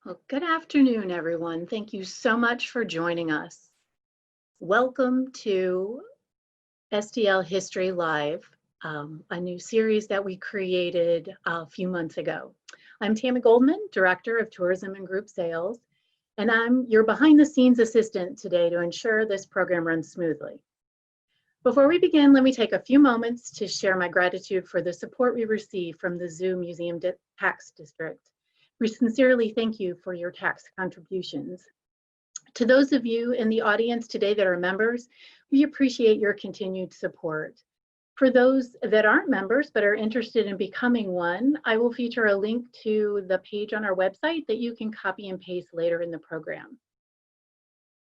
Well, good afternoon, everyone. Thank you so much for joining us. Welcome to STL History Live, a new series that we created a few months ago. I'm Tammy Goldman, Director of Tourism and Group Sales, and I'm your behind the scenes assistant today to ensure this program runs smoothly. Before we begin, let me take a few moments to share my gratitude for the support we receive from the Zoo Museum Tax District. We sincerely thank you for your tax contributions. To those of you in the audience today that are members, we appreciate your continued support. For those that aren't members but are interested in becoming one, I will feature a link to the page on our website that you can copy and paste later in the program.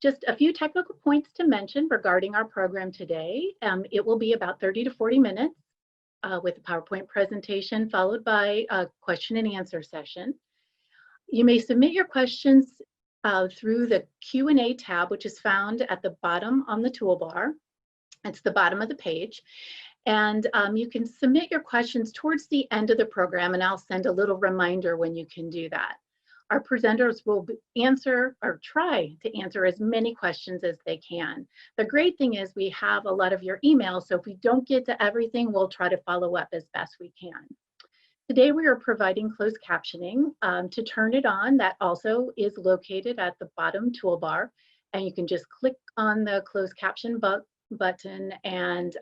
Just a few technical points to mention regarding our program today. It will be about 30 to 40 minutes with a PowerPoint presentation followed by a question and answer session. You may submit your questions through the Q&A tab, which is found at the bottom on the toolbar. It's the bottom of the page. And you can submit your questions towards the end of the program, and I'll send a little reminder when you can do that. Our presenters will answer or try to answer as many questions as they can. The great thing is we have a lot of your emails, so if we don't get to everything, we'll try to follow up as best we can. Today we are providing closed captioning. To turn it on, that also is located at the bottom toolbar, and you can just click on the closed caption button and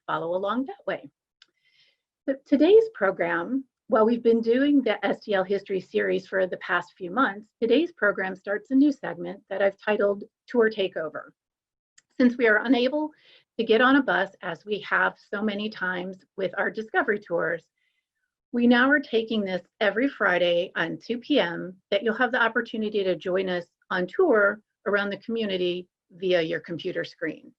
follow along that way. But today's program, while we've been doing the STL History series for the past few months, today's program starts a new segment that I've titled Tour Takeover. Since we are unable to get on a bus, as we have so many times with our Discovery Tours, we now are taking this every Friday on 2 p.m. that you'll have the opportunity to join us on tour around the community via your computer screen.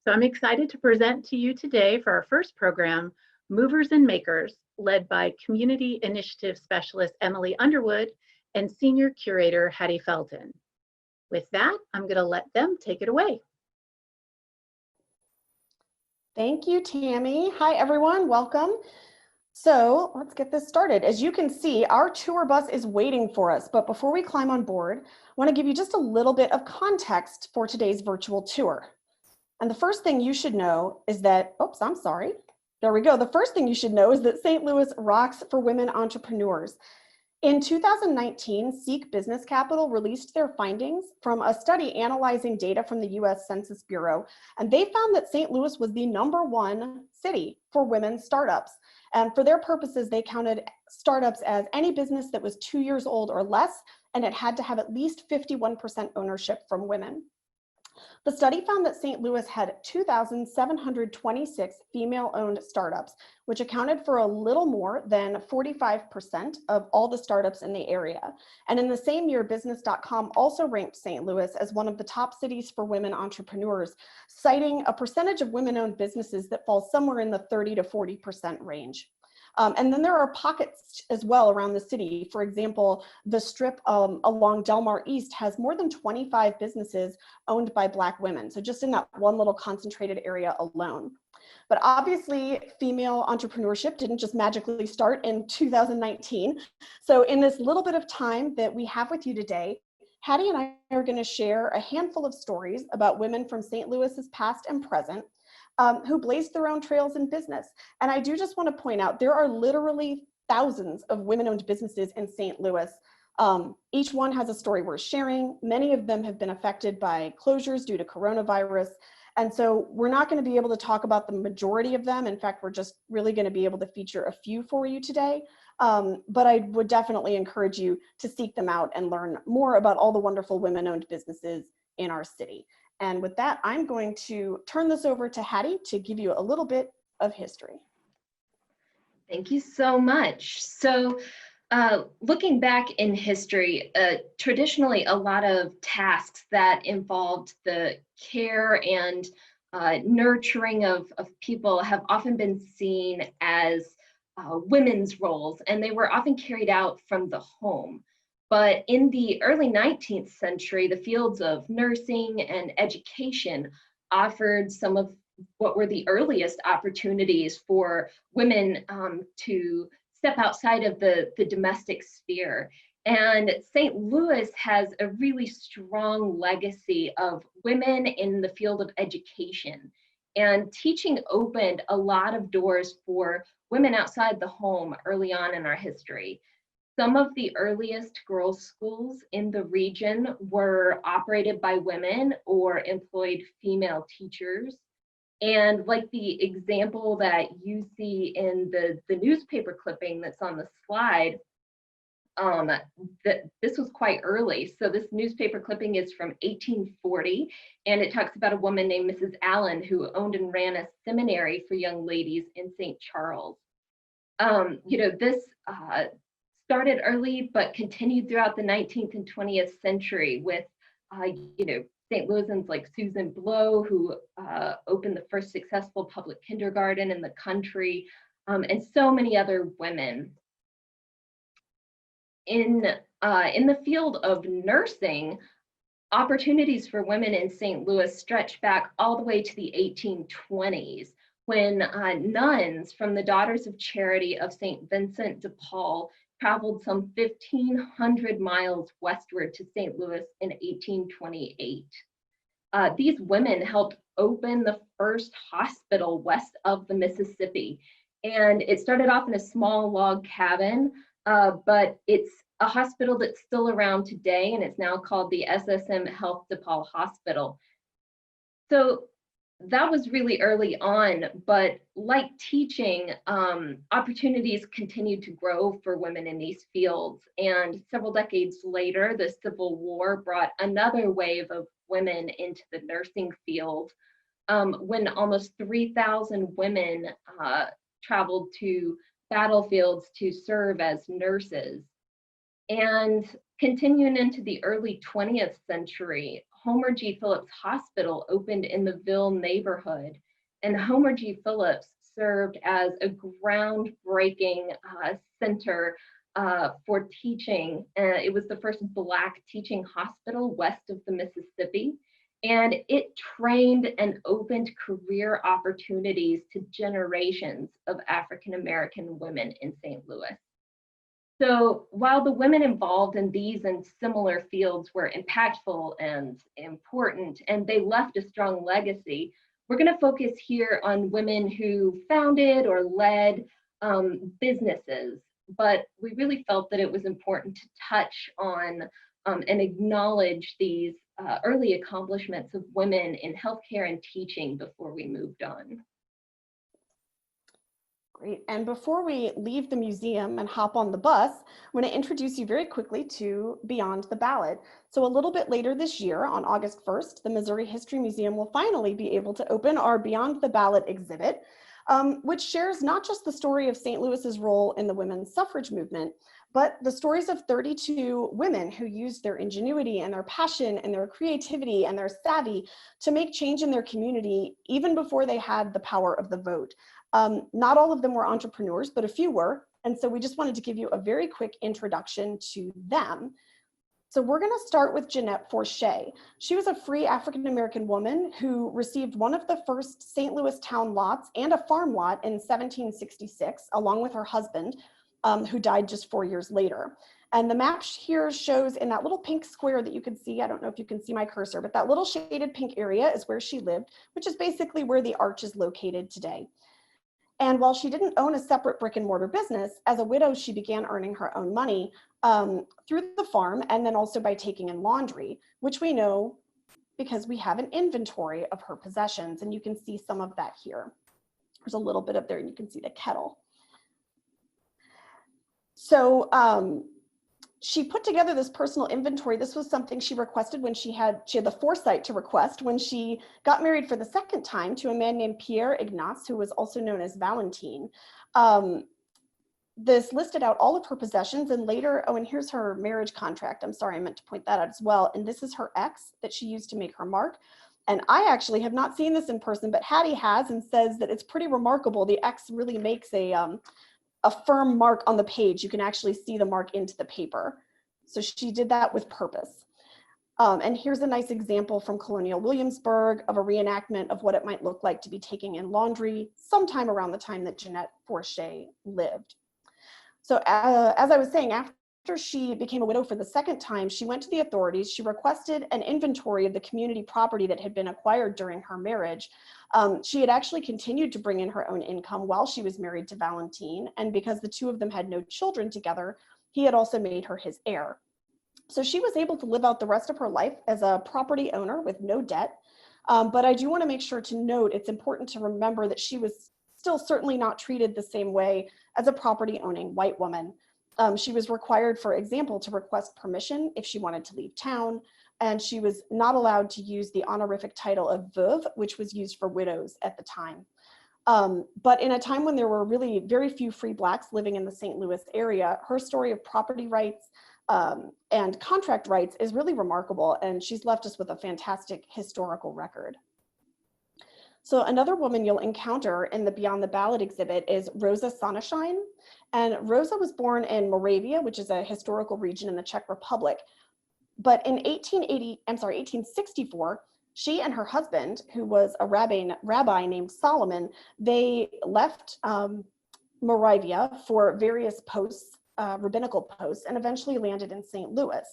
So I'm excited to present to you today for our first program, Movers and Makers, led by Community Initiative Specialist Emily Underwood and Senior Curator Hattie Felton. With that, I'm going to let them take it away. Thank you, Tammy. Hi, everyone. Welcome. So let's get this started. As you can see, our tour bus is waiting for us. But before we climb on board, I want to give you just a little bit of context for today's virtual tour. And the first thing you should know is that, oops, I'm sorry. There we go. The first thing you should know is that St. Louis rocks for women entrepreneurs. In 2019, Seek Business Capital released their findings from a study analyzing data from the US Census Bureau, and they found that St. Louis was the #1 city for women startups. And for their purposes, they counted startups as any business that was 2 years old or less, and it had to have at least 51% ownership from women. The study found that St. Louis had 2,726 female-owned startups, which accounted for a little more than 45% of all the startups in the area. And in the same year, Business.com also ranked St. Louis as one of the top cities for women entrepreneurs, citing a percentage of women-owned businesses that falls somewhere in the 30 to 40% range. And then there are pockets as well around the city. For example, the strip along Delmar East has more than 25 businesses owned by Black women. So just in that one little concentrated area alone. But obviously, female entrepreneurship didn't just magically start in 2019. So in this little bit of time that we have with you today, Hattie and I are going to share a handful of stories about women from St. Louis's past and present who blazed their own trails in business. And I do just want to point out, there are literally thousands of women-owned businesses in St. Louis. Each one has a story worth sharing. Many of them have been affected by closures due to coronavirus. And so we're not going to be able to talk about the majority of them. In fact, we're just really going to be able to feature a few for you today. But I would definitely encourage you to seek them out and learn more about all the wonderful women-owned businesses in our city. And with that, I'm going to turn this over to Hattie to give you a little bit of history. Thank you so much. So looking back in history, traditionally a lot of tasks that involved the care and nurturing of people have often been seen as women's roles, and they were often carried out from the home. But in the early 19th century, the fields of nursing and education offered some of what were the earliest opportunities for women to step outside of the domestic sphere. And St. Louis has a really strong legacy of women in the field of education. And teaching opened a lot of doors for women outside the home early on in our history. Some of the earliest girls' schools in the region were operated by women or employed female teachers. And like the example that you see in the newspaper clipping that's on the slide, this was quite early. So this newspaper clipping is from 1840, and it talks about a woman named Mrs. Allen who owned and ran a seminary for young ladies in St. Charles. This started early, but continued throughout the 19th and 20th century with, St. Louisans like Susan Blow, who opened the first successful public kindergarten in the country, and so many other women. In the field of nursing, opportunities for women in St. Louis stretch back all the way to the 1820s, when nuns from the Daughters of Charity of St. Vincent de Paul traveled some 1,500 miles westward to St. Louis in 1828. These women helped open the first hospital west of the Mississippi. And it started off in a small log cabin, but it's a hospital that's still around today, and it's now called the SSM Health DePaul Hospital. So that was really early on, but like teaching, opportunities continued to grow for women in these fields. And several decades later, the Civil War brought another wave of women into the nursing field, when almost 3,000 women traveled to battlefields to serve as nurses. And continuing into the early 20th century, Homer G. Phillips Hospital opened in the Ville neighborhood, and Homer G. Phillips served as a groundbreaking center for teaching. It was the first Black teaching hospital west of the Mississippi, and it trained and opened career opportunities to generations of African American women in St. Louis. So while the women involved in these and similar fields were impactful and important, and they left a strong legacy, we're going to focus here on women who founded or led businesses. But we really felt that it was important to touch on and acknowledge these early accomplishments of women in healthcare and teaching before we moved on. Great. And before we leave the museum and hop on the bus, I'm going to introduce you very quickly to Beyond the Ballot. So a little bit later this year, on August 1st, the Missouri History Museum will finally be able to open our Beyond the Ballot exhibit, which shares not just the story of St. Louis's role in the women's suffrage movement, but the stories of 32 women who used their ingenuity and their passion and their creativity and their savvy to make change in their community even before they had the power of the vote. Not all of them were entrepreneurs, but a few were. And so we just wanted to give you a very quick introduction to them. So we're going to start with Jeanette Forshey. She was a free African-American woman who received one of the first St. Louis town lots and a farm lot in 1766, along with her husband, who died just 4 years later. And the map here shows in that little pink square that you can see, I don't know if you can see my cursor, but that little shaded pink area is where she lived, which is basically where the arch is located today. And while she didn't own a separate brick and mortar business, as a widow, she began earning her own money through the farm and then also by taking in laundry, which we know because we have an inventory of her possessions. And you can see some of that here. There's a little bit up there and you can see the kettle. So she put together this personal inventory. This was something she requested when she had the foresight to request when she got married for the second time to a man named Pierre Ignace, who was also known as Valentine. This listed out all of her possessions and later, oh, and here's her marriage contract. I'm sorry, I meant to point that out as well. And this is her X that she used to make her mark. And I actually have not seen this in person, but Hattie has and says that it's pretty remarkable. The X really makes a firm mark on the page. You can actually see the mark into the paper. So she did that with purpose. And here's a nice example from Colonial Williamsburg of a reenactment of what it might look like to be taking in laundry sometime around the time that Jeanette Forshey lived. So as I was saying, after after she became a widow for the second time, she went to the authorities. She requested an inventory of the community property that had been acquired during her marriage. She had actually continued to bring in her own income while she was married to Valentine. And because the two of them had no children together, he had also made her his heir. So she was able to live out the rest of her life as a property owner with no debt. But I do want to make sure to note, it's important to remember that she was still certainly not treated the same way as a property owning white woman. She was required, for example, to request permission if she wanted to leave town, and she was not allowed to use the honorific title of veuve, which was used for widows at the time. But in a time when there were really very few free Blacks living in the St. Louis area, her story of property rights and contract rights is really remarkable, and she's left us with a fantastic historical record. So another woman you'll encounter in the Beyond the Ballot exhibit is Rosa Sonnenschein. And Rosa was born in Moravia, which is a historical region in the Czech Republic. But in 1864, she and her husband, who was a rabbi named Solomon, they left Moravia for various posts, rabbinical posts, and eventually landed in St. Louis.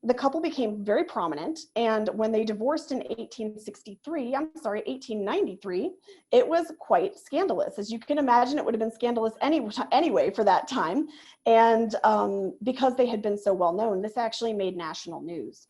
The couple became very prominent, and when they divorced in 1893, it was quite scandalous. As you can imagine, it would have been scandalous anyway for that time. And because they had been so well known, this actually made national news.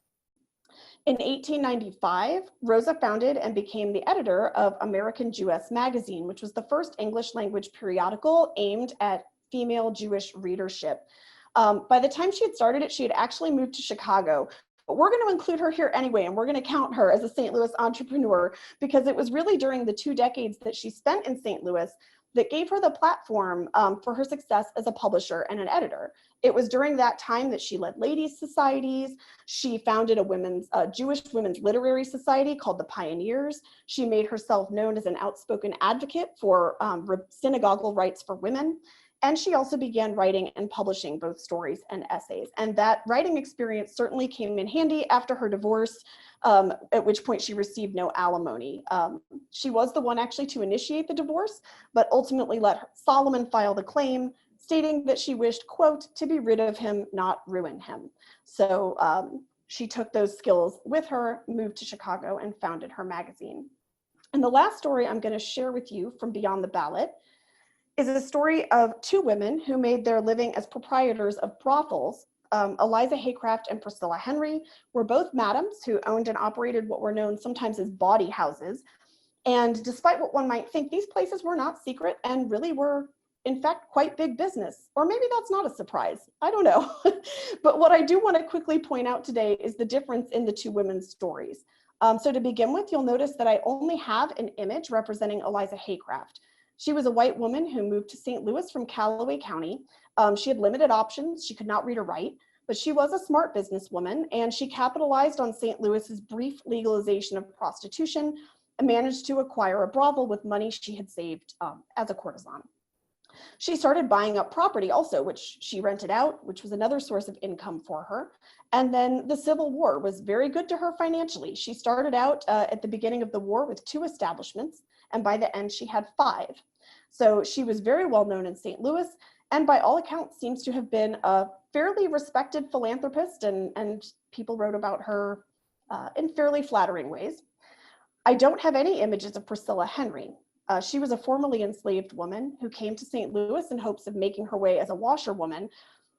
In 1895, Rosa founded and became the editor of American Jewess Magazine, which was the first English language periodical aimed at female Jewish readership. By the time she had started it, she had actually moved to Chicago. But we're going to include her here anyway, and we're going to count her as a St. Louis entrepreneur, because it was really during the 2 decades that she spent in St. Louis that gave her the platform for her success as a publisher and an editor. It was during that time that she led ladies' societies. She founded a Jewish women's literary society called the Pioneers. She made herself known as an outspoken advocate for synagogal rights for women. And she also began writing and publishing both stories and essays. And that writing experience certainly came in handy after her divorce, at which point she received no alimony. She was the one actually to initiate the divorce, but ultimately let Solomon file the claim, stating that she wished, quote, to be rid of him, not ruin him. So she took those skills with her, moved to Chicago, and founded her magazine. And the last story I'm going to share with you from Beyond the Ballot is a story of 2 women who made their living as proprietors of brothels. Eliza Haycraft and Priscilla Henry were both madams who owned and operated what were known sometimes as bawdy houses. And despite what one might think, these places were not secret and really were, in fact, quite big business. Or maybe that's not a surprise. I don't know. But what I do want to quickly point out today is the difference in the 2 women's stories. So to begin with, you'll notice that I only have an image representing Eliza Haycraft. She was a white woman who moved to St. Louis from Callaway County. She had limited options. She could not read or write, but she was a smart businesswoman, and she capitalized on St. Louis's brief legalization of prostitution and managed to acquire a brothel with money she had saved as a courtesan. She started buying up property also, which she rented out, which was another source of income for her. And then the Civil War was very good to her financially. She started out at the beginning of the war with 2 establishments, and by the end she had 5. So she was very well known in St. Louis, and by all accounts seems to have been a fairly respected philanthropist, and people wrote about her in fairly flattering ways. I don't have any images of Priscilla Henry. She was a formerly enslaved woman who came to St. Louis in hopes of making her way as a washerwoman,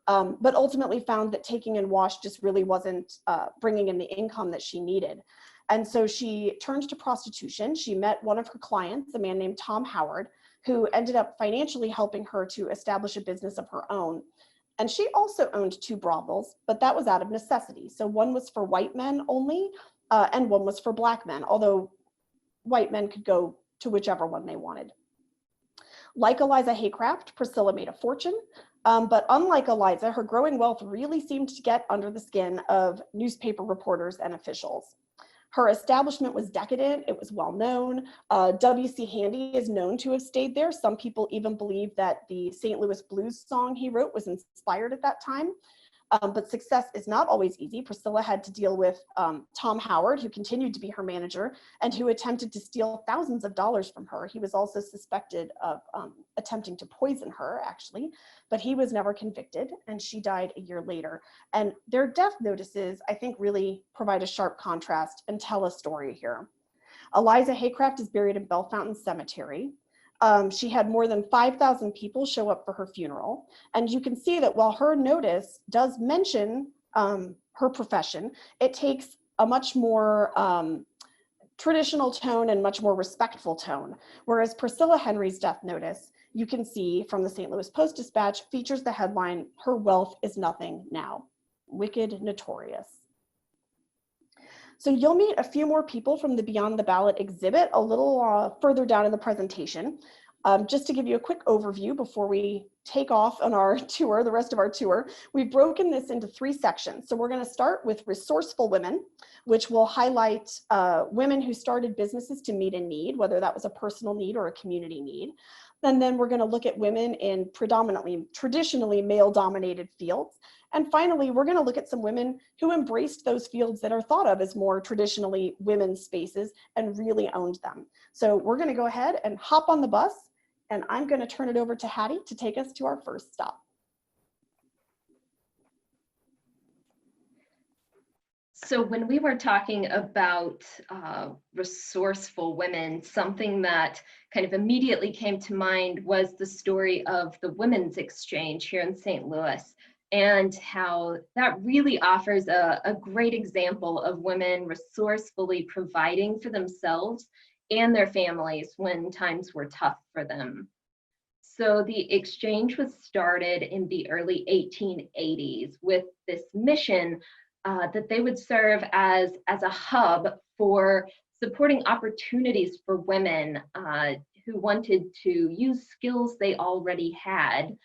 but ultimately found that taking in wash just really wasn't bringing in the income that she needed. And so she turned to prostitution. She met one of her clients, a man named Tom Howard, who ended up financially helping her to establish a business of her own. And she also owned 2 brothels, but that was out of necessity. So one was for white men only, and one was for Black men, although white men could go to whichever one they wanted. Like Eliza Haycraft, Priscilla made a fortune, but unlike Eliza, her growing wealth really seemed to get under the skin of newspaper reporters and officials. Her establishment was decadent, it was well known. W.C. Handy is known to have stayed there. Some people even believe that the St. Louis blues song he wrote was inspired at that time. but success is not always easy. Priscilla had to deal with Tom Howard, who continued to be her manager and who attempted to steal thousands of dollars from her. He was also suspected of attempting to poison her, actually, but he was never convicted, and she died a year later. And their death notices, I think, really provide a sharp contrast and tell a story here. Eliza Haycraft is buried in Bellefontaine Cemetery. She had more than 5,000 people show up for her funeral. And you can see that while her notice does mention her profession, it takes a much more traditional tone and much more respectful tone. Whereas Priscilla Henry's death notice, you can see from the St. Louis Post-Dispatch, features the headline, "Her wealth is nothing now. Wicked Notorious." So you'll meet a few more people from the Beyond the Ballot exhibit a little further down in the presentation. Just to give you a quick overview before we take off on our tour, the rest of our tour, we've broken this into 3 sections. So we're going to start with resourceful women, which will highlight women who started businesses to meet a need, whether that was a personal need or a community need. And then we're going to look at women in predominantly, traditionally male-dominated fields. And finally, we're going to look at some women who embraced those fields that are thought of as more traditionally women's spaces and really owned them. So we're going to go ahead and hop on the bus, and I'm going to turn it over to Hattie to take us to our first stop. So when we were talking about resourceful women, something that kind of immediately came to mind was the story of the Women's Exchange here in St. Louis, and how that really offers a great example of women resourcefully providing for themselves and their families when times were tough for them. So the exchange was started in the early 1880s with this mission that they would serve as a hub for supporting opportunities for women who wanted to use skills they already had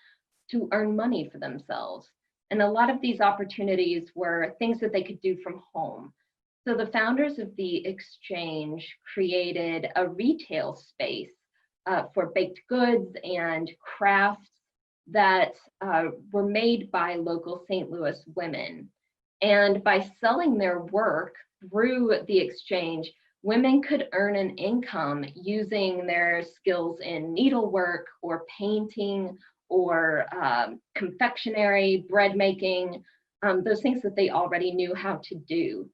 to earn money for themselves. And a lot of these opportunities were things that they could do from home. So the founders of the exchange created a retail space for baked goods and crafts that were made by local St. Louis women. And by selling their work through the exchange, women could earn an income using their skills in needlework or painting or confectionery, bread making, those things that they already knew how to do.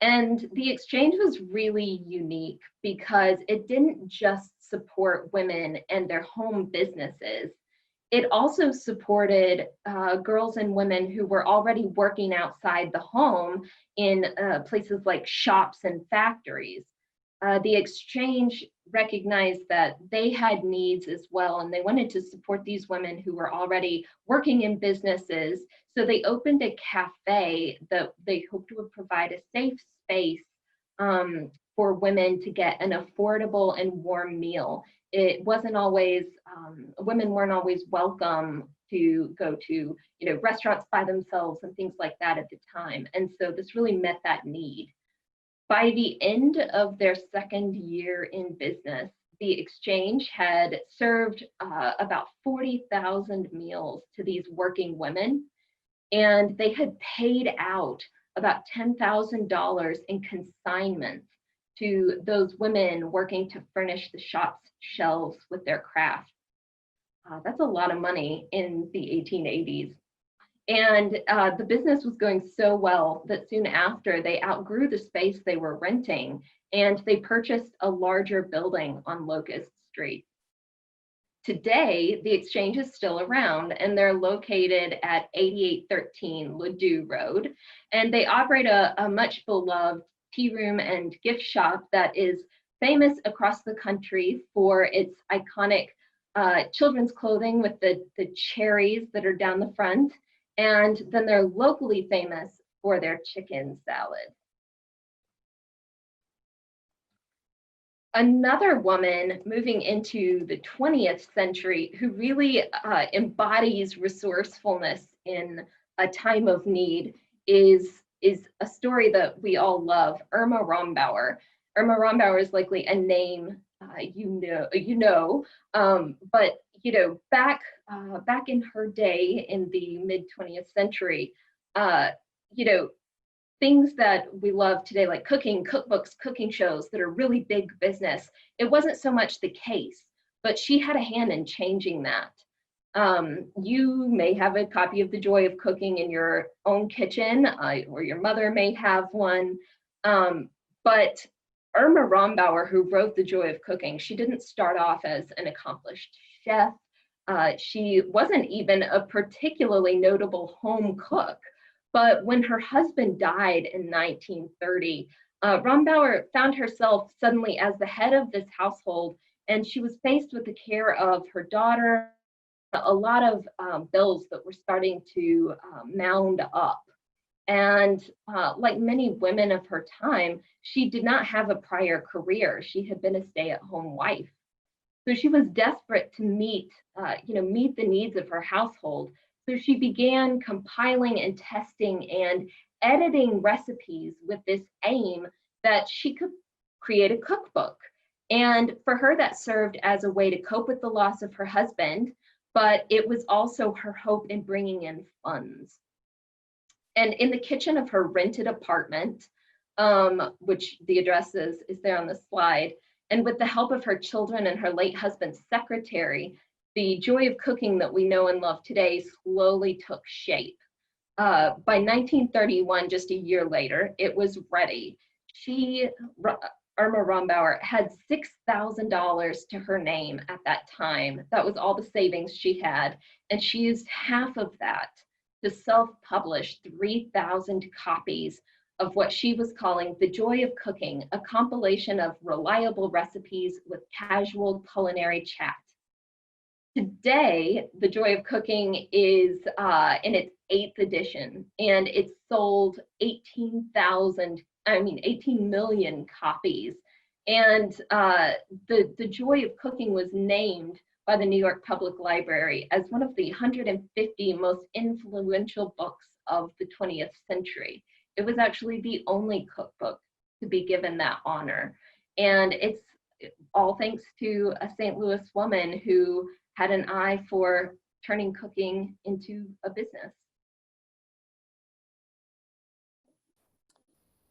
And the exchange was really unique because it didn't just support women and their home businesses. It also supported girls and women who were already working outside the home in places like shops and factories. The exchange recognized that they had needs as well, and they wanted to support these women who were already working in businesses. So they opened a cafe that they hoped would provide a safe space for women to get an affordable and warm meal. It wasn't always, women weren't always welcome to go to, restaurants by themselves and things like that at the time. And so this really met that need. By the end of their second year in business, the exchange had served about 40,000 meals to these working women, and they had paid out about $10,000 in consignments to those women working to furnish the shop's shelves with their craft. That's a lot of money in the 1880s. And the business was going so well that soon after they outgrew the space they were renting, and they purchased a larger building on Locust Street. Today, the exchange is still around, and they're located at 8813 Ladue Road, and they operate a much beloved tea room and gift shop that is famous across the country for its iconic children's clothing with the cherries that are down the front. And then they're locally famous for their chicken salad. Another woman moving into the 20th century who really embodies resourcefulness in a time of need is a story that we all love, Irma Rombauer. Irma Rombauer is likely a name but back in her day in the mid 20th century, you know, things that we love today, like cooking, cookbooks, cooking shows that are really big business, it wasn't so much the case, but she had a hand in changing that. You may have a copy of The Joy of Cooking in your own kitchen, or your mother may have one. But Irma Rombauer, who wrote The Joy of Cooking, she didn't start off as an accomplished chef. She wasn't even a particularly notable home cook. But when her husband died in 1930, Rombauer found herself suddenly as the head of this household, and she was faced with the care of her daughter, a lot of bills that were starting to mound up. And like many women of her time, she did not have a prior career. She had been a stay-at-home wife. So she was desperate to meet the needs of her household. So she began compiling and testing and editing recipes with this aim that she could create a cookbook. And for her, that served as a way to cope with the loss of her husband, but it was also her hope in bringing in funds. And in the kitchen of her rented apartment, which the address is there on the slide, and with the help of her children and her late husband's secretary, the Joy of Cooking that we know and love today slowly took shape. By 1931, just a year later, it was ready. Irma Rombauer, had $6,000 to her name at that time. That was all the savings she had. And she used half of that to self-publish 3,000 copies of what she was calling The Joy of Cooking, a compilation of reliable recipes with casual culinary chat. Today, The Joy of Cooking is in its 8th edition, and it's sold 18 million copies. And the Joy of Cooking was named by the New York Public Library as one of the 150 most influential books of the 20th century. It was actually the only cookbook to be given that honor. And it's all thanks to a St. Louis woman who had an eye for turning cooking into a business.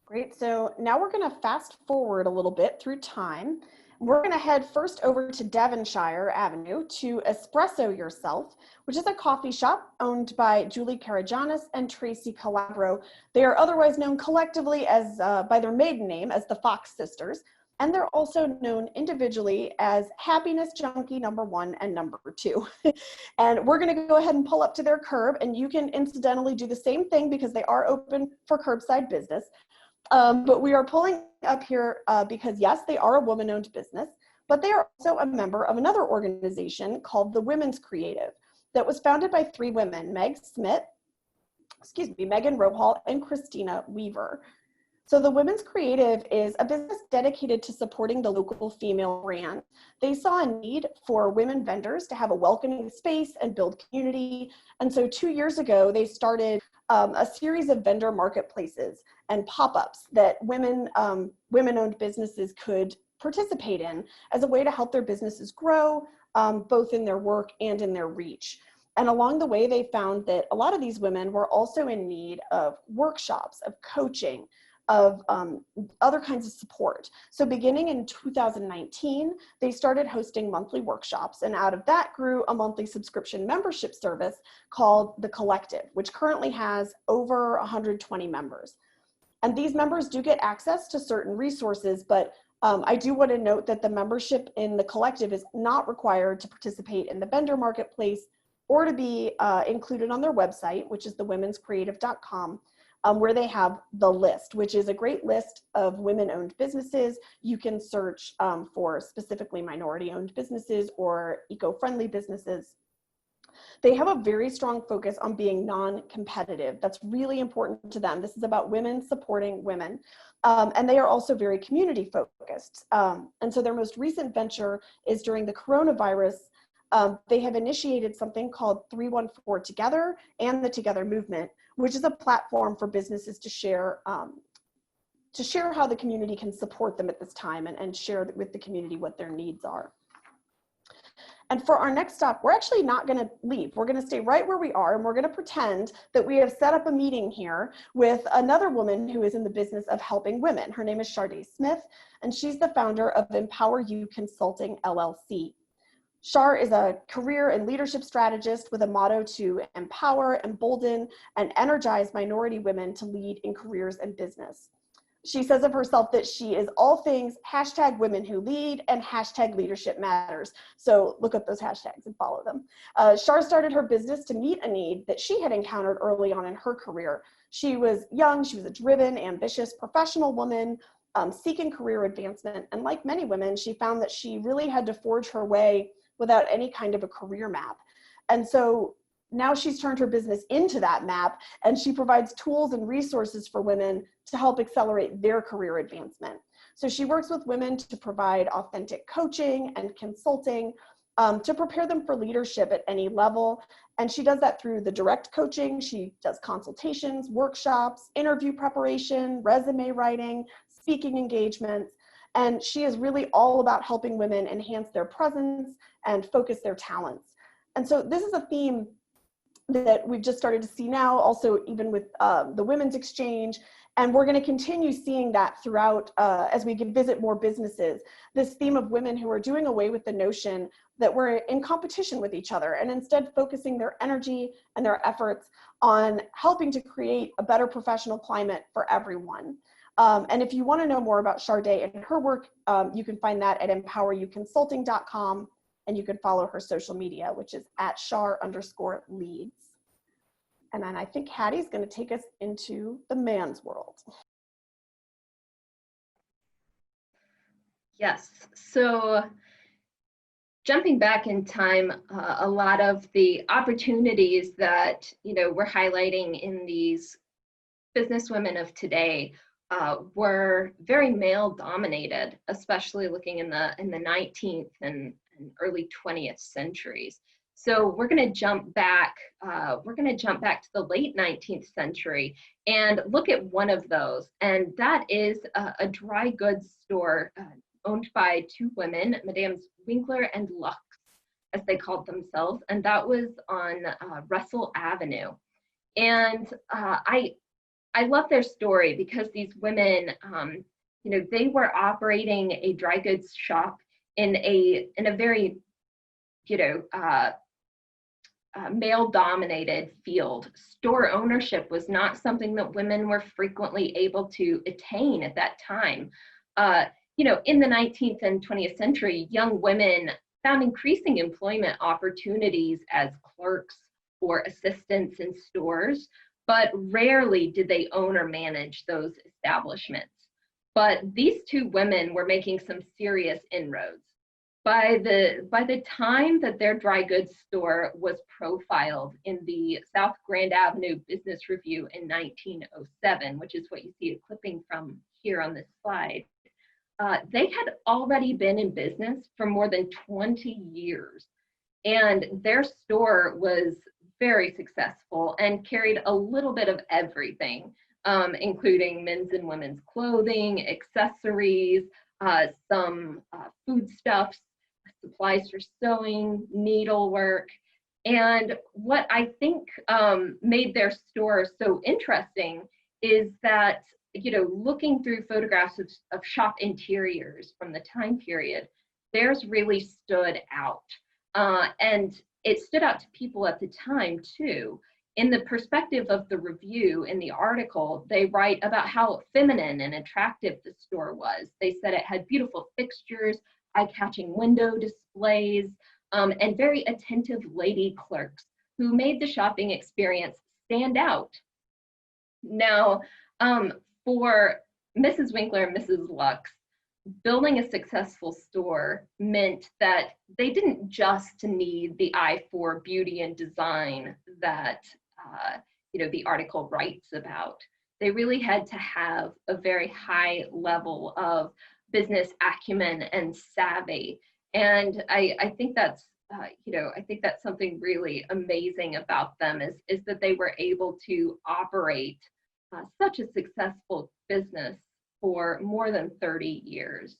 Great, so now we're gonna fast forward a little bit through time. We're gonna head first over to Devonshire Avenue to Espresso Yourself, which is a coffee shop owned by Julie Karagianis and Tracy Calabro. They are otherwise known collectively as by their maiden name as the Fox Sisters, and they're also known individually as Happiness Junkie #1 and #2. And we're gonna go ahead and pull up to their curb, and you can incidentally do the same thing because they are open for curbside business. But we are pulling up here because yes, they are a woman-owned business, but they are also a member of another organization called the Women's Creative that was founded by 3 women, Megan Rohal and Christina Weaver. So the Women's Creative is a business dedicated to supporting the local female brand. They saw a need for women vendors to have a welcoming space and build community. And so 2 years ago, they started a series of vendor marketplaces and pop-ups that women-owned businesses could participate in as a way to help their businesses grow, both in their work and in their reach. And along the way, they found that a lot of these women were also in need of workshops, of coaching, of other kinds of support. So beginning in 2019, they started hosting monthly workshops, and out of that grew a monthly subscription membership service called The Collective, which currently has over 120 members. And these members do get access to certain resources, but I do want to note that the membership in The Collective is not required to participate in the vendor marketplace or to be included on their website, which is thewomenscreative.com. Where they have the list, which is a great list of women-owned businesses. You can search for specifically minority-owned businesses or eco-friendly businesses. They have a very strong focus on being non-competitive. That's really important to them. This is about women supporting women. And they are also very community focused. And so their most recent venture is during the coronavirus. They have initiated something called 314 Together and the Together Movement, which is a platform for businesses to share how the community can support them at this time and share with the community what their needs are. And for our next stop, we're actually not going to leave. We're going to stay right where we are, and we're going to pretend that we have set up a meeting here with another woman who is in the business of helping women. Her name is Sharday Smith, and she's the founder of Empower You Consulting, LLC. Shar is a career and leadership strategist with a motto to empower, embolden, and energize minority women to lead in careers and business. She says of herself that she is all things #women who lead and #leadership matters. So look up those hashtags and follow them. Shar started her business to meet a need that she had encountered early on in her career. She was young, she was a driven, ambitious professional woman seeking career advancement. And like many women, she found that she really had to forge her way without any kind of a career map. And so now she's turned her business into that map, and she provides tools and resources for women to help accelerate their career advancement. So she works with women to provide authentic coaching and consulting to prepare them for leadership at any level. And she does that through the direct coaching. She does consultations, workshops, interview preparation, resume writing, speaking engagements. And she is really all about helping women enhance their presence and focus their talents. And so this is a theme that we've just started to see now, also even with the Women's Exchange. And we're going to continue seeing that throughout as we visit more businesses, this theme of women who are doing away with the notion that we're in competition with each other, and instead focusing their energy and their efforts on helping to create a better professional climate for everyone. And if you want to know more about Sharday and her work, you can find that at empoweryouconsulting.com, and you can follow her social media, which is @Shar_leads. And then I think Hattie's going to take us into the man's world. Yes, so jumping back in time, a lot of the opportunities that we're highlighting in these businesswomen of today were very male dominated, especially looking in the 19th and early 20th centuries. So we're going to jump back. We're going to jump back to the late 19th century and look at one of those, and that is a dry goods store owned by two women, Mesdames Winkler and Lux, as they called themselves, and that was on Russell Avenue. And I love their story because these women, they were operating a dry goods shop in a very male-dominated field. Store ownership was not something that women were frequently able to attain at that time. In the 19th and 20th century, young women found increasing employment opportunities as clerks or assistants in stores, but rarely did they own or manage those establishments. But these two women were making some serious inroads. By the time that their dry goods store was profiled in the South Grand Avenue Business Review in 1907, which is what you see a clipping from here on this slide, they had already been in business for more than 20 years. And their store was very successful and carried a little bit of everything, including men's and women's clothing, accessories, some foodstuffs, supplies for sewing, needlework. And what I think made their store so interesting is that, looking through photographs of shop interiors from the time period, theirs really stood out. And it stood out to people at the time too. In the perspective of the review, in the article, they write about how feminine and attractive the store was. They said it had beautiful fixtures, eye-catching window displays, and very attentive lady clerks who made the shopping experience stand out. Now, for Mrs. Winkler and Mrs. Lux, building a successful store meant that they didn't just need the eye for beauty and design that the article writes about. They really had to have a very high level of business acumen and savvy, and I think that's I think that's something really amazing about them is that they were able to operate such a successful business for more than 30 years.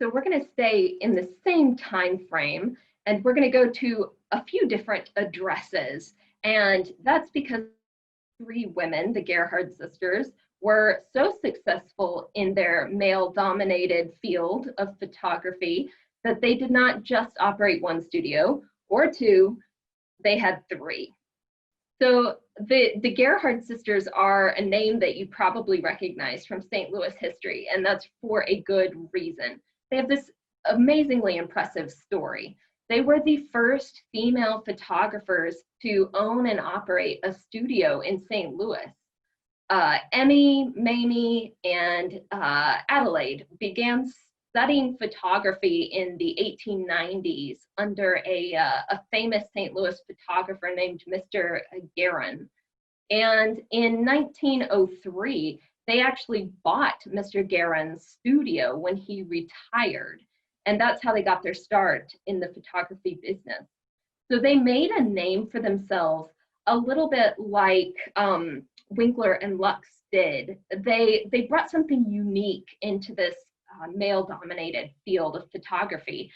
So we're going to stay in the same time frame, and we're going to go to a few different addresses. And that's because three women, the Gerhard sisters, were so successful in their male-dominated field of photography that they did not just operate one studio or two, they had three. So the Gerhard sisters are a name that you probably recognize from St. Louis history, and that's for a good reason. They have this amazingly impressive story. They were the first female photographers to own and operate a studio in St. Louis. Emmy, Mamie, and Adelaide began studying photography in the 1890s under a famous St. Louis photographer named Mr. Guerin. And in 1903, they actually bought Mr. Guerin's studio when he retired. And that's how they got their start in the photography business. So they made a name for themselves a little bit like Winkler and Lux did. They brought something unique into this male-dominated field of photography.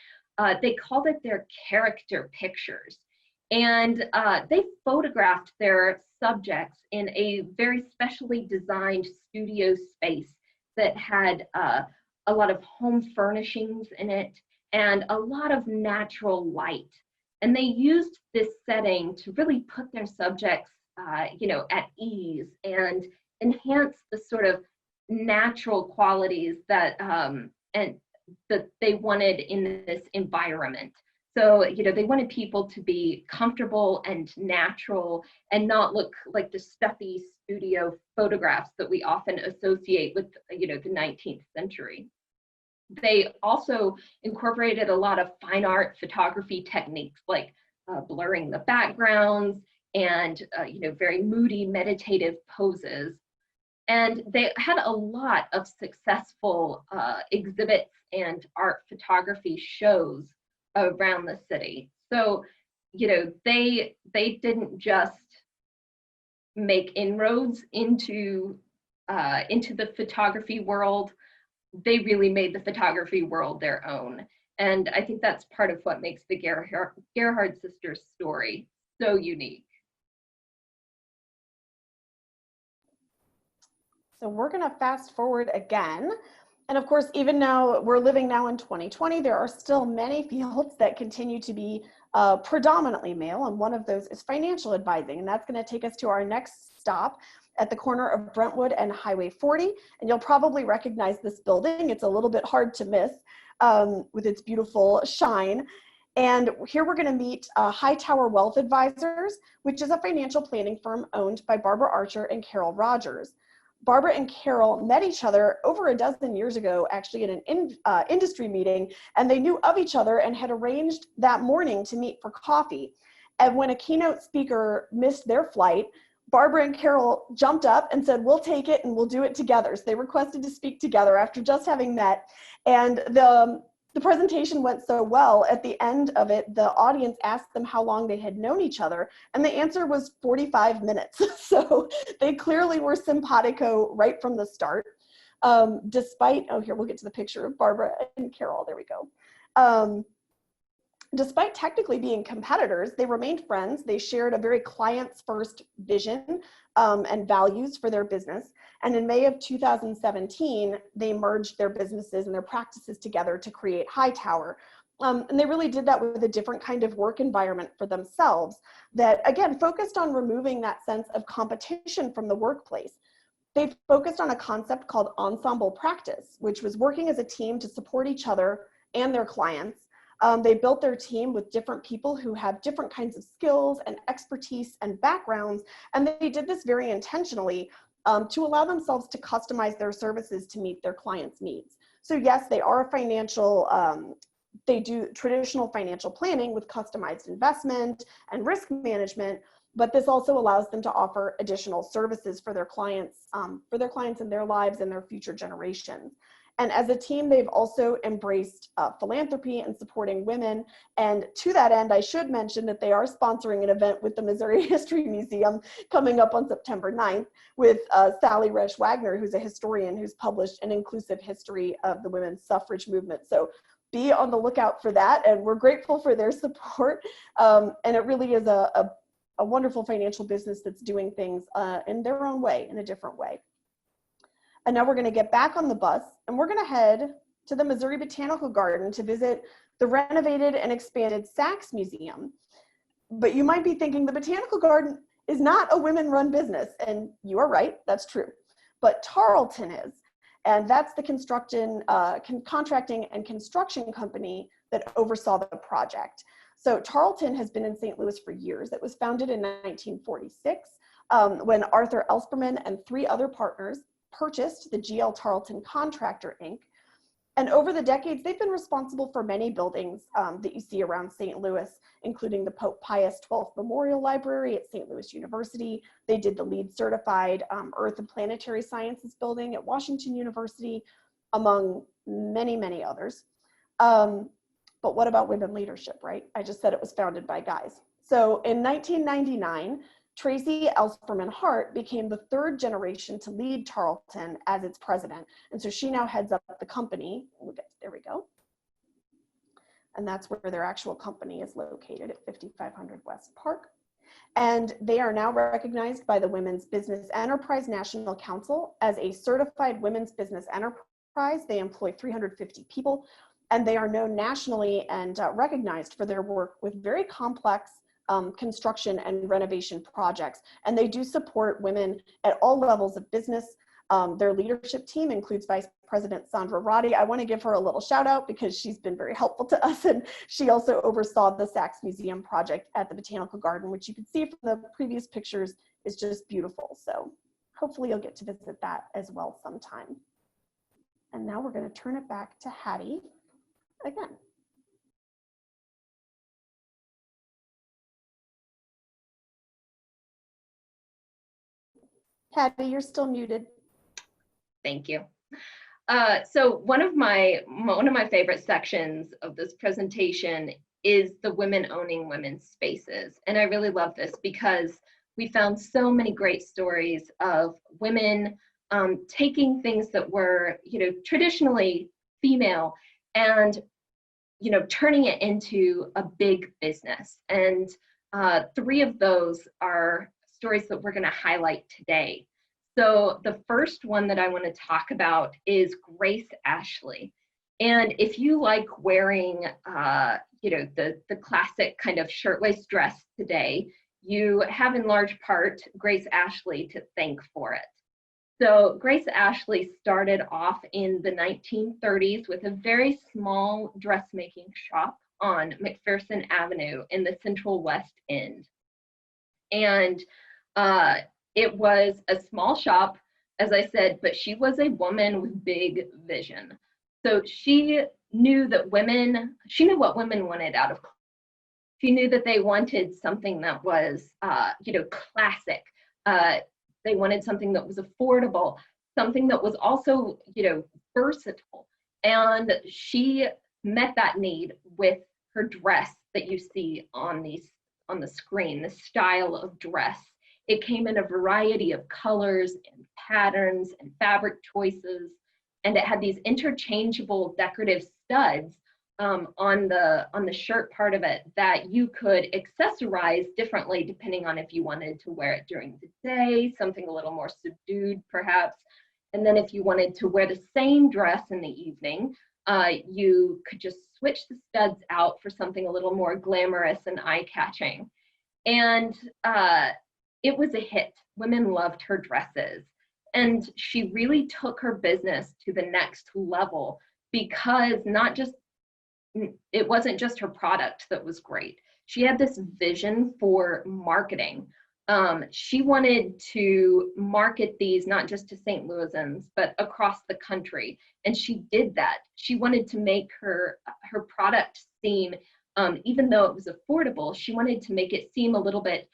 They called it their character pictures. And they photographed their subjects in a very specially designed studio space that had a lot of home furnishings in it and a lot of natural light. And they used this setting to really put their subjects, at ease and enhance the sort of natural qualities that and that they wanted in this environment. So, they wanted people to be comfortable and natural and not look like the stuffy studio photographs that we often associate with, the 19th century. They also incorporated a lot of fine art photography techniques like blurring the backgrounds and, very moody meditative poses. And they had a lot of successful exhibits and art photography shows around the city. So, they didn't just make inroads into the photography world. They really made the photography world their own. And I think that's part of what makes the Gerhard sisters story so unique. So we're going to fast forward again. And of course, even now, we're living now in 2020, there are still many fields that continue to be predominantly male. And one of those is financial advising. And that's going to take us to our next stop at the corner of Brentwood and Highway 40. And you'll probably recognize this building. It's a little bit hard to miss with its beautiful shine. And here we're going to meet Hightower Wealth Advisors, which is a financial planning firm owned by Barbara Archer and Carol Rogers. Barbara and Carol met each other over a dozen years ago, actually at an industry meeting, and they knew of each other and had arranged that morning to meet for coffee. And when a keynote speaker missed their flight, Barbara and Carol jumped up and said, "We'll take it and we'll do it together." So they requested to speak together after just having met. And the presentation went so well, at the end of it, the audience asked them how long they had known each other, and the answer was 45 minutes. So they clearly were simpatico right from the start. Despite, here, we'll get to the picture of Barbara and Carol, there we go. Despite technically being competitors, they remained friends. They shared a very clients first vision and values for their business. And in May of 2017, they merged their businesses and their practices together to create Hightower. And they really did that with a different kind of work environment for themselves that, again, focused on removing that sense of competition from the workplace. They focused on a concept called ensemble practice, which was working as a team to support each other and their clients. They built their team with different people who have different kinds of skills and expertise and backgrounds. And they did this very intentionally to allow themselves to customize their services to meet their clients' needs. So yes, they are a financial, they do traditional financial planning with customized investment and risk management, but this also allows them to offer additional services for their clients in their lives and their future generations. And as a team, they've also embraced philanthropy and supporting women. And to that end, I should mention that they are sponsoring an event with the Missouri History Museum coming up on September 9th with Sally Resch Wagner, who's a historian who's published an inclusive history of the women's suffrage movement. So be on the lookout for that. And we're grateful for their support. And it really is a wonderful financial business that's doing things in their own way, in a different way. And now we're going to get back on the bus and we're going to head to the Missouri Botanical Garden to visit the renovated and expanded Sachs Museum. But you might be thinking the Botanical Garden is not a women-run business, and you are right, that's true. But Tarleton is, and that's the contracting and construction company that oversaw the project. So Tarleton has been in St. Louis for years. It was founded in 1946 when Arthur Elsperman and 3 other partners purchased the GL Tarleton Contractor, Inc. And over the decades, they've been responsible for many buildings that you see around St. Louis, including the Pope Pius XII Memorial Library at St. Louis University. They did the LEED certified Earth and Planetary Sciences building at Washington University, among many, many others. But what about women leadership, right? I just said it was founded by guys. So in 1999, Tracy Elsperman Hart became the 3rd generation to lead Tarleton as its president. And so she now heads up the company. There we go. And that's where their actual company is located at 5500 West Park. And they are now recognized by the Women's Business Enterprise National Council as a certified women's business enterprise. They employ 350 people, and they are known nationally and recognized for their work with very complex construction and renovation projects. And they do support women at all levels of business. Their leadership team includes Vice President Sandra Roddy. I want to give her a little shout out because she's been very helpful to us, and she also oversaw the Sachs Museum project at the Botanical Garden, which you can see from the previous pictures is just beautiful. So hopefully you'll get to visit that as well sometime. And now we're going to turn it back to Hattie again. Hattie, you're still muted. Thank you. So one of my favorite sections of this presentation is the women owning women's spaces. And I really love this because we found so many great stories of women taking things that were, traditionally female and, turning it into a big business. And 3 of those are stories that we're going to highlight today. So the first one that I want to talk about is Grace Ashley. And if you like wearing, the classic kind of shirtwaist dress today, you have in large part Grace Ashley to thank for it. So Grace Ashley started off in the 1930s with a very small dressmaking shop on McPherson Avenue in the Central West End. And it was a small shop, as I said, but she was a woman with big vision. So she knew that she knew what women wanted out of clothes. She knew that they wanted something that was, classic. They wanted something that was affordable, something that was also, versatile. And she met that need with her dress that you see on the screen, the style of dress. It came in a variety of colors and patterns and fabric choices, and it had these interchangeable decorative studs on the shirt part of it that you could accessorize differently depending on if you wanted to wear it during the day, something a little more subdued perhaps, and then if you wanted to wear the same dress in the evening, you could just switch the studs out for something a little more glamorous and eye-catching. And it was a hit. Women loved her dresses. And she really took her business to the next level because it wasn't just her product that was great. She had this vision for marketing. She wanted to market these not just to St. Louisans, but across the country. And she did that. She wanted to make her product seem, even though it was affordable, she wanted to make it seem a little bit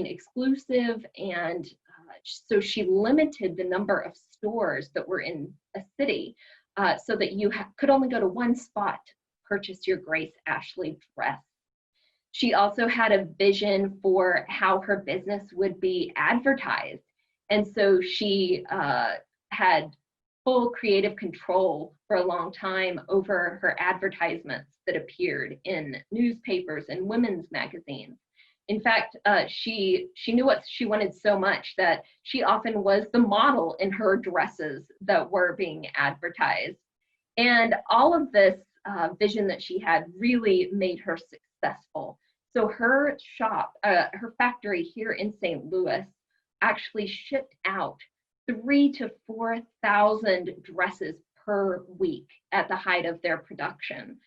exclusive and So she limited the number of stores that were in a city so that you could only go to one spot to purchase your Grace Ashley dress. She also had a vision for how her business would be advertised. And so she had full creative control for a long time over her advertisements that appeared in newspapers and women's magazines. In fact, she knew what she wanted so much that she often was the model in her dresses that were being advertised. And all of this vision that she had really made her successful. So her shop, her factory here in St. Louis actually shipped out 3,000 to 4,000 dresses per week at the height of their production.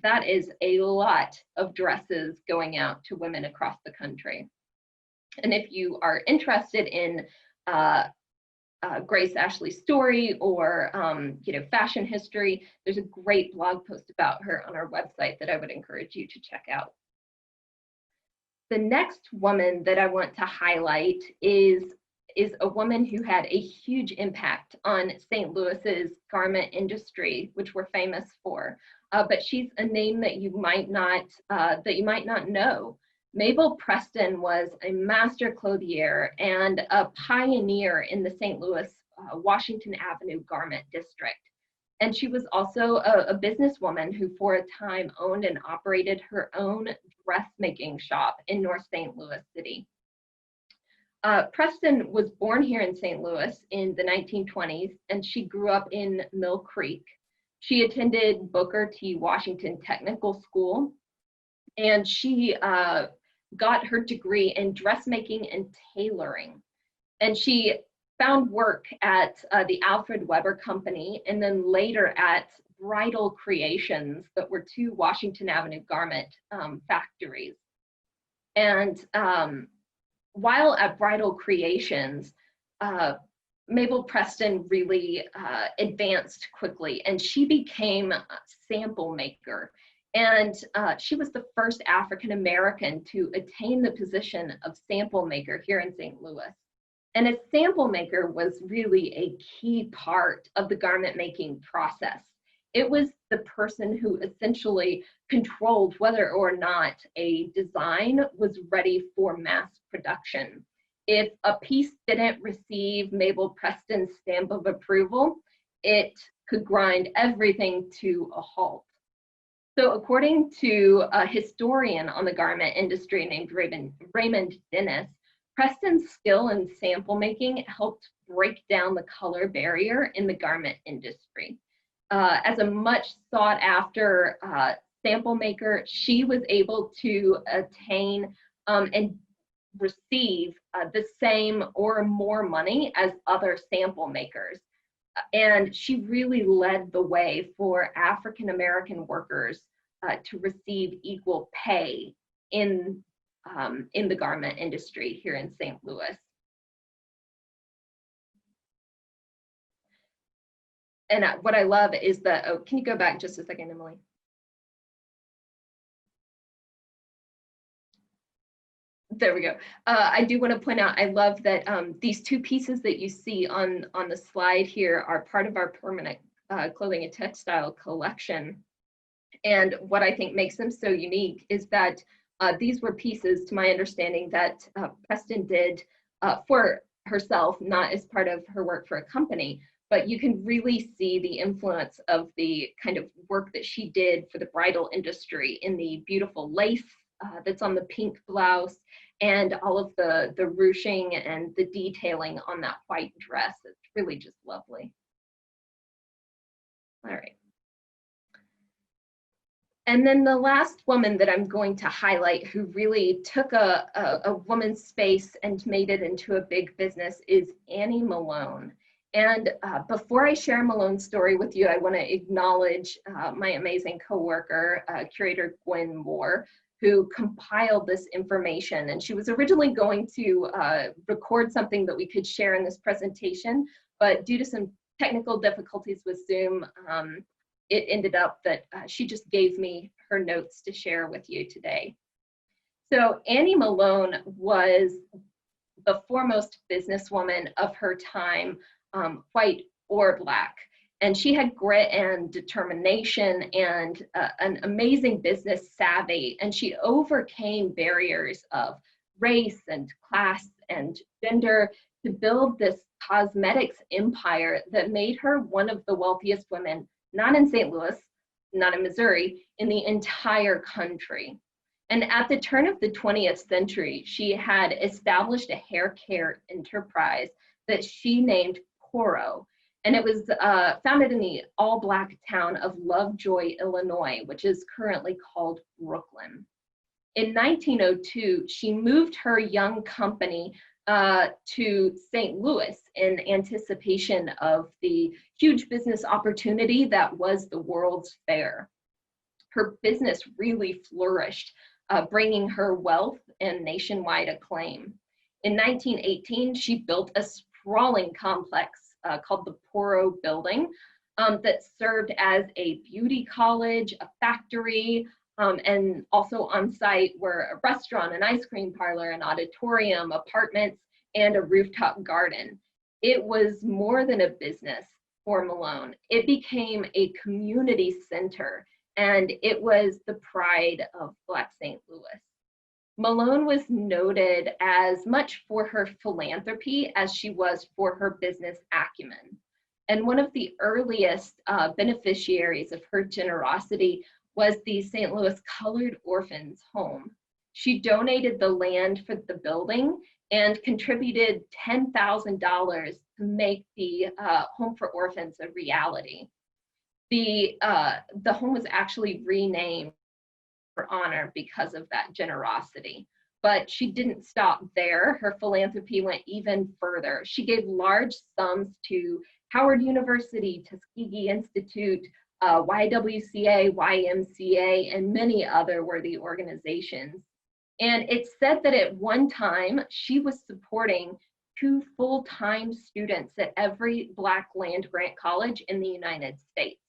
That is a lot of dresses going out to women across the country. And if you are interested in Grace Ashley's story or fashion history, there's a great blog post about her on our website that I would encourage you to check out. The next woman that I want to highlight is a woman who had a huge impact on St. Louis's garment industry, which we're famous for. But she's a name that you might not know. Mabel Preston was a master clothier and a pioneer in the St. Louis Washington Avenue garment district. And she was also a businesswoman who for a time owned and operated her own dressmaking shop in North St. Louis City. Preston was born here in St. Louis in the 1920s, and she grew up in Mill Creek. She attended Booker T. Washington Technical School, and she got her degree in dressmaking and tailoring. And she found work at the Alfred Weber Company, and then later at Bridal Creations, that were two Washington Avenue garment factories. And while at Bridal Creations, Mabel Preston really advanced quickly, and she became a sample maker. And she was the first African American to attain the position of sample maker here in St. Louis. And a sample maker was really a key part of the garment making process. It was the person who essentially controlled whether or not a design was ready for mass production. If a piece didn't receive Mabel Preston's stamp of approval, it could grind everything to a halt. So according to a historian on the garment industry named Raymond Dennis, Preston's skill in sample making helped break down the color barrier in the garment industry. As a much sought after sample maker, she was able to attain and receive the same or more money as other sample makers. And she really led the way for African American workers to receive equal pay in the garment industry here in St. Louis. And what I love is that, oh, can you go back just a second, Emily? There we go. I do want to point out, I love that these two pieces that you see on the slide here are part of our permanent clothing and textile collection. And what I think makes them so unique is that these were pieces, to my understanding, that Preston did for herself, not as part of her work for a company, but you can really see the influence of the kind of work that she did for the bridal industry in the beautiful lace that's on the pink blouse and all of the ruching and the detailing on that white dress. It's really just lovely. All right. And then the last woman that I'm going to highlight who really took a woman's space and made it into a big business is Annie Malone. And before I share Malone's story with you, I want to acknowledge my amazing coworker, curator Gwen Moore, who compiled this information. And she was originally going to record something that we could share in this presentation, but due to some technical difficulties with Zoom, it ended up that she just gave me her notes to share with you today. So Annie Malone was the foremost businesswoman of her time, white or Black. And she had grit and determination and an amazing business savvy. And she overcame barriers of race and class and gender to build this cosmetics empire that made her one of the wealthiest women, not in St. Louis, not in Missouri, in the entire country. And at the turn of the 20th century, she had established a hair care enterprise that she named Poro. And it was founded in the all-Black town of Lovejoy, Illinois, which is currently called Brooklyn. In 1902, she moved her young company to St. Louis in anticipation of the huge business opportunity that was the World's Fair. Her business really flourished, bringing her wealth and nationwide acclaim. In 1918, she built a sprawling complex called the Poro Building that served as a beauty college, a factory, and also on site were a restaurant, an ice cream parlor, an auditorium, apartments, and a rooftop garden. It was more than a business for Malone. It became a community center, and it was the pride of Black St. Louis. Malone was noted as much for her philanthropy as she was for her business acumen. And one of the earliest beneficiaries of her generosity was the St. Louis Colored Orphans Home. She donated the land for the building and contributed $10,000 to make the Home for Orphans a reality. The home was actually renamed for honor because of that generosity. But she didn't stop there. Her philanthropy went even further. She gave large sums to Howard University, Tuskegee Institute, YWCA, YMCA, and many other worthy organizations. And it's said that at one time, she was supporting 2 full-time students at every Black land-grant college in the United States.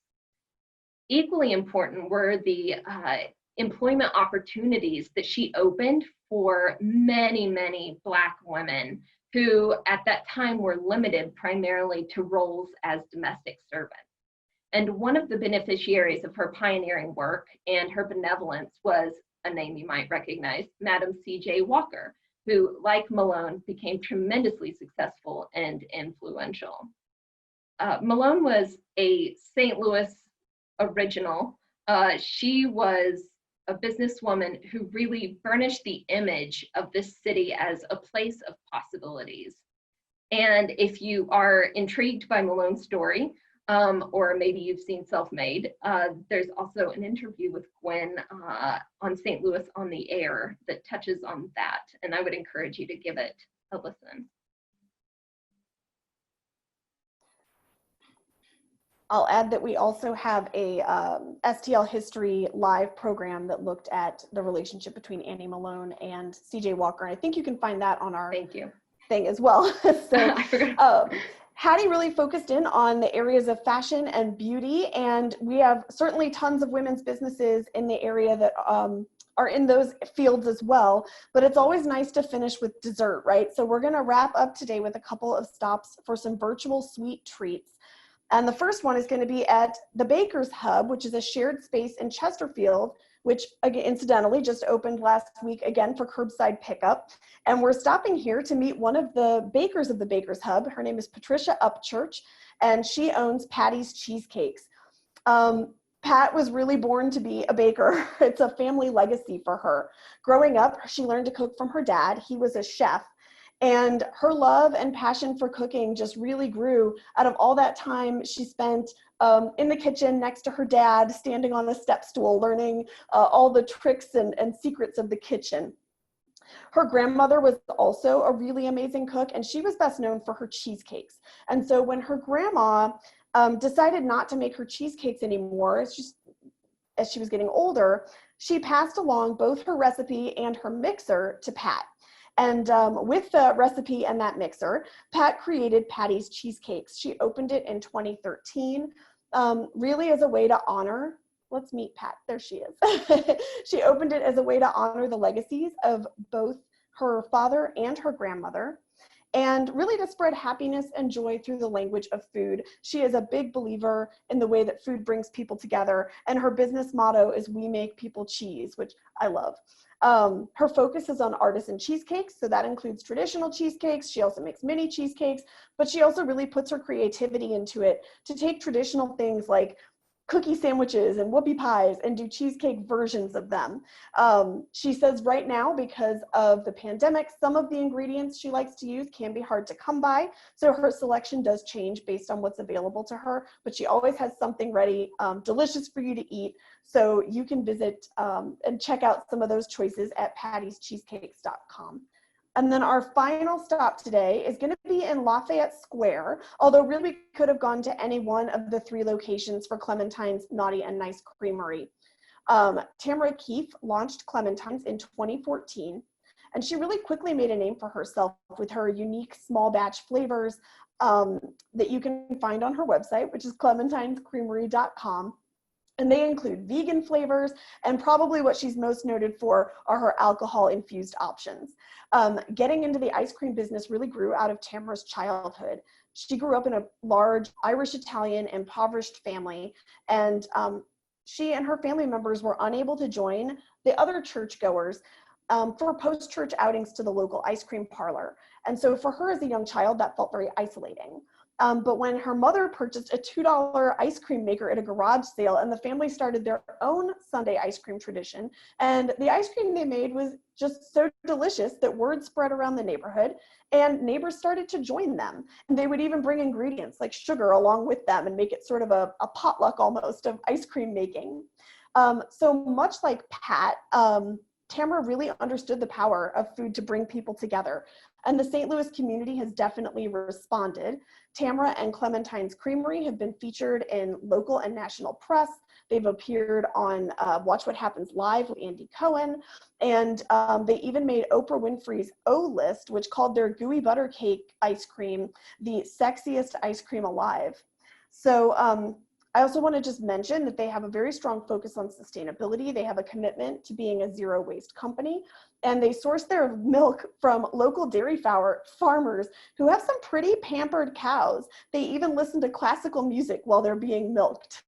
Equally important were the employment opportunities that she opened for many, many Black women who at that time were limited primarily to roles as domestic servants. And one of the beneficiaries of her pioneering work and her benevolence was a name you might recognize, Madam C.J. Walker, who, like Malone, became tremendously successful and influential. Malone was a St. Louis original. She was a businesswoman who really burnished the image of this city as a place of possibilities. And if you are intrigued by Malone's story, or maybe you've seen Self-Made, there's also an interview with Gwen on St. Louis on the Air that touches on that, and I would encourage you to give it a listen. I'll add that we also have a STL History live program that looked at the relationship between Annie Malone and CJ Walker. And I think you can find that on our thing as well. So I forgot. Hattie really focused in on the areas of fashion and beauty. And we have certainly tons of women's businesses in the area that are in those fields as well. But it's always nice to finish with dessert, right? So we're going to wrap up today with a couple of stops for some virtual sweet treats. And the first one is going to be at the Baker's Hub, which is a shared space in Chesterfield, which again, incidentally just opened last week again for curbside pickup. And we're stopping here to meet one of the bakers of the Baker's Hub. Her name is Patricia Upchurch, and she owns Patty's Cheesecakes. Pat was really born to be a baker. It's a family legacy for her. Growing up, she learned to cook from her dad. He was a chef. And her love and passion for cooking just really grew out of all that time she spent in the kitchen next to her dad, standing on a step stool, learning all the tricks and secrets of the kitchen. Her grandmother was also a really amazing cook, and she was best known for her cheesecakes. And so when her grandma decided not to make her cheesecakes anymore, as she was getting older, she passed along both her recipe and her mixer to Pat. And with the recipe and that mixer, Pat created Patty's Cheesecakes. She opened it in 2013, really as a way to honor, let's meet Pat, there she is. She opened it as a way to honor the legacies of both her father and her grandmother, and really to spread happiness and joy through the language of food. She is a big believer in the way that food brings people together, and her business motto is "We make people cheese," which I love. Her focus is on artisan cheesecakes, so that includes traditional cheesecakes. She also makes mini cheesecakes, but she also really puts her creativity into it to take traditional things like cookie sandwiches and whoopie pies and do cheesecake versions of them. She says right now, because of the pandemic, some of the ingredients she likes to use can be hard to come by. So her selection does change based on what's available to her, but she always has something ready, delicious for you to eat. So you can visit and check out some of those choices at pattiescheesecakes.com. And then our final stop today is going to be in Lafayette Square, although really we could have gone to any one of the 3 locations for Clementine's Naughty and Nice Creamery. Tamara Keefe launched Clementine's in 2014, and she really quickly made a name for herself with her unique small batch flavors that you can find on her website, which is clementinescreamery.com. And they include vegan flavors, and probably what she's most noted for are her alcohol-infused options. Getting into the ice cream business really grew out of Tamara's childhood. She grew up in a large Irish-Italian impoverished family, and she and her family members were unable to join the other churchgoers for post-church outings to the local ice cream parlor. And so for her as a young child, that felt very isolating. But when her mother purchased a $2 ice cream maker at a garage sale, and the family started their own Sunday ice cream tradition, and the ice cream they made was just so delicious that word spread around the neighborhood, and neighbors started to join them. And they would even bring ingredients like sugar along with them and make it sort of a potluck almost of ice cream making. So much like Pat, Tamara really understood the power of food to bring people together. And the St. Louis community has definitely responded. Tamara and Clementine's Creamery have been featured in local and national press. They've appeared on Watch What Happens Live with Andy Cohen. And they even made Oprah Winfrey's O-List, which called their gooey butter cake ice cream the sexiest ice cream alive. So I also want to just mention that they have a very strong focus on sustainability. They have a commitment to being a zero waste company, and they source their milk from local dairy farmers who have some pretty pampered cows. They even listen to classical music while they're being milked.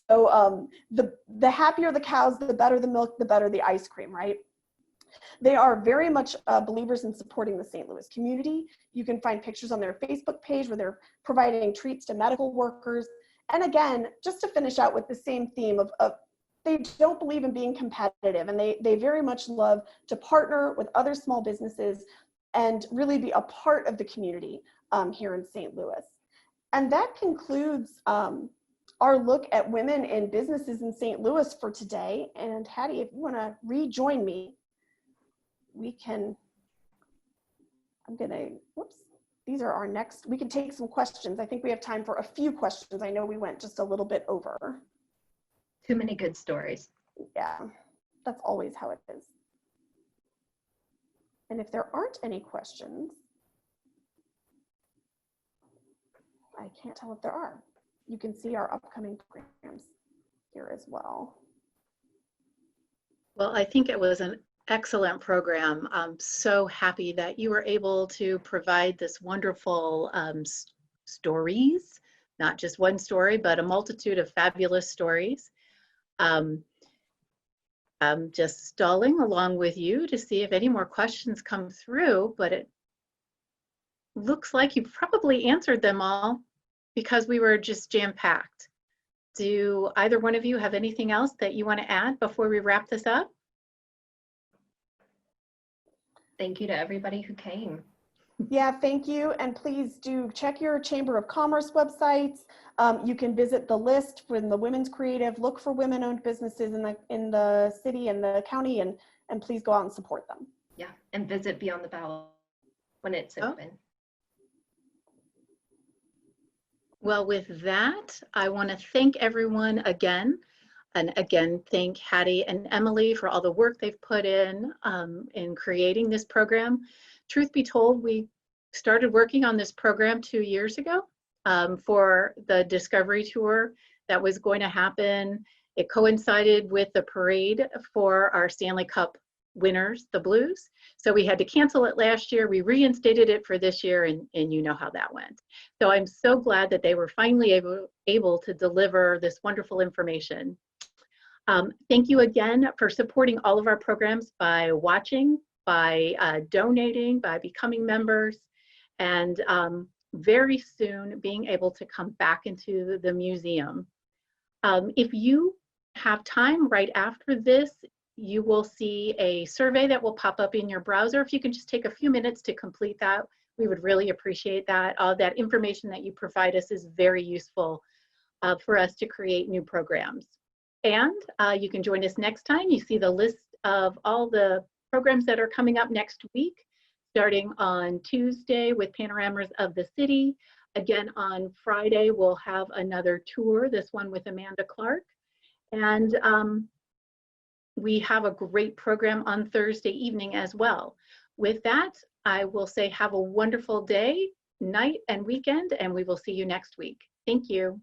So the happier the cows, the better the milk, the better the ice cream, right? They are very much believers in supporting the St. Louis community. You can find pictures on their Facebook page where they're providing treats to medical workers. And again, just to finish out with the same theme of they don't believe in being competitive, and they very much love to partner with other small businesses and really be a part of the community here in St. Louis. And that concludes our look at women in businesses in St. Louis for today. And Hattie, if you want to rejoin me, we can, whoops. These are our next, we can take some questions. I think we have time for a few questions. I know we went just a little bit over. Too many good stories. Yeah, that's always how it is. And if there aren't any questions, I can't tell if there are. You can see our upcoming programs here as well. Well, I think it was an excellent program. I'm so happy that you were able to provide this wonderful stories, not just one story, but a multitude of fabulous stories. I'm just stalling along with you to see if any more questions come through, but it looks like you probably answered them all because we were just jam-packed. Do either one of you have anything else that you want to add before we wrap this up? Thank you to everybody who came. Yeah, thank you. And please do check your Chamber of Commerce websites. You can visit the list from the Women's Creative, look for women-owned businesses in the city and the county, and please go out and support them. Yeah, and visit Beyond the Bell when it's open. Well, with that, I want to thank everyone again. And again, thank Hattie and Emily for all the work they've put in creating this program. Truth be told, we started working on this program 2 years ago for the Discovery Tour that was going to happen. It coincided with the parade for our Stanley Cup winners, the Blues. So we had to cancel it last year. We reinstated it for this year, and you know how that went. So I'm so glad that they were finally able to deliver this wonderful information. Thank you again for supporting all of our programs by watching, by donating, by becoming members, and very soon being able to come back into the museum. If you have time right after this, you will see a survey that will pop up in your browser. If you can just take a few minutes to complete that, we would really appreciate that. That information that you provide us is very useful for us to create new programs. And you can join us next time. You see the list of all the programs that are coming up next week, starting on Tuesday with Panoramas of the City. Again, on Friday, we'll have another tour, this one with Amanda Clark. And we have a great program on Thursday evening as well. With that, I will say have a wonderful day, night, and weekend, and we will see you next week. Thank you.